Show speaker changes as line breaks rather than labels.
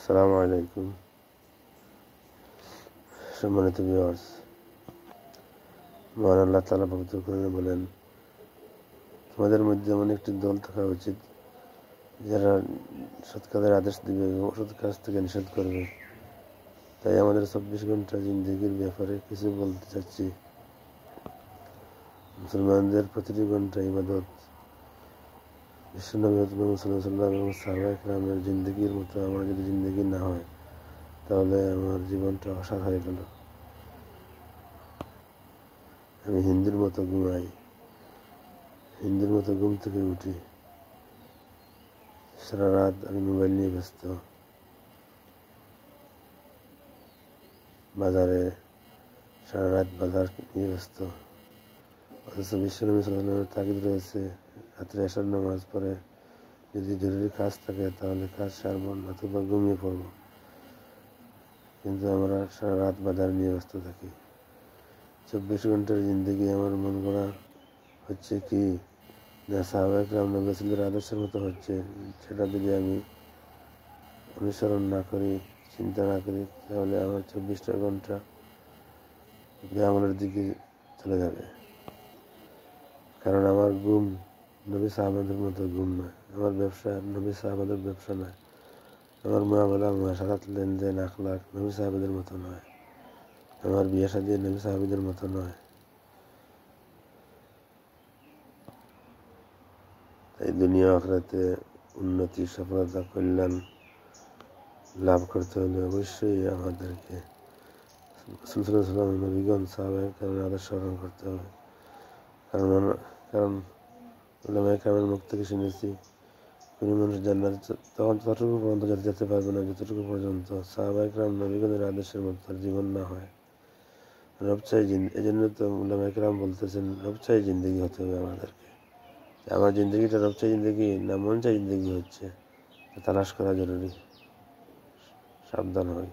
আসসালামু আলাইকুম। সম্মানিত ভিউয়ার্স, মহান আল্লাহ তাআলা পবিত্র কোরআনে বলেন, তোমাদের মধ্যে এমন একটি দল থাকা উচিত যারা সৎ কাজের আদেশ দিবে এবং অসৎ কাজ থেকে নিষেধ করবে। তাই আমাদের 24 ঘন্টা জিন্দেগির ব্যাপারে কিছু বলতে চাচ্ছি। মুসলমানদের প্রতিটি ঘন্টা ইবাদত। বিশ্বনবী হযরত মুহাম্মদ সাল্লাল্লাহু আলাইহি ওয়াসাল্লাম এবং সাহাবায়ে কেরামের জিন্দেগির মতো আমার যদি জিন্দেগি না হয়, তাহলে আমার জীবনটা অসার হয়ে গেল। আমি হিন্দুর মতো ঘুমাই, হিন্দুর মতো ঘুম থেকে উঠি, সারা রাত আমি মোবাইল নিয়ে ব্যস্ত, বাজারে সারা রাত বাজার নিয়ে ব্যস্ত। অথচ বিশ্বনবী সাল্লাল্লাহু আলাইহি ওয়াসাল্লামের তাগিদ রয়েছে রাত্রে এশার নামাজ পড়ে যদি জরুরি কাজ থাকে তাহলে কাজ সারব, নতুবা ঘুমিয়ে পড়ব। কিন্তু আমরা সারা রাত বাজার নিয়ে ব্যস্ত থাকি। 24 ঘন্টার জিন্দেগি আমার মন গড়া হচ্ছে কি না সাহাবায়ে কেরাম নবী রাসূলের আদর্শের মতো হচ্ছে, সেটা যদি আমি অনুসরণ না করি, চিন্তা না করি, তাহলে আমার 24টা ঘন্টা বেআমলের দিকে চলে যাবে। কারণ আমার ঘুম নবী সাহাবাদের মতো ঘুম নয়, আমার ব্যবসা নবী সাহাবাদের ব্যবসা নয়, আমার মুআমালা মুআশারাত লেনদেন আখলাক নবী সাহাবাদের মতো নয়, আমার বিয়ে শাদী নবী সাহাবাদের মতো নয়। তাই দুনিয়া আখিরাতে উন্নতি, সফলতা, কল্যাণ লাভ করতে হলে অবশ্যই আমাদেরকে রাসূল সাল্লাল্লাহু আলাইহি ওয়াসাল্লাম নবীগণ সাহাবায়ে কেরামের আদর্শ অনুসরণ করতে হবে। কারণ উলামায়ে কেরামের মুখ থেকে শুনেছি, কোনো মানুষ জান্নাতে তখন ততটুকু পর্যন্ত যেতে পারবে না যতটুকু পর্যন্ত সাহাবায়ে কেরাম নবীগণের আদর্শের মতো তার জীবন না হয়। এজন্য তো উলামায়ে কেরাম বলতেছেন রবচাই জিন্দেগি হতে হবে আমাদেরকে। আমার জিন্দগিটা রবচাই জিন্দগি না মন চাই জিন্দগি হচ্ছে, তালাশ করা জরুরি। সাবধান হই।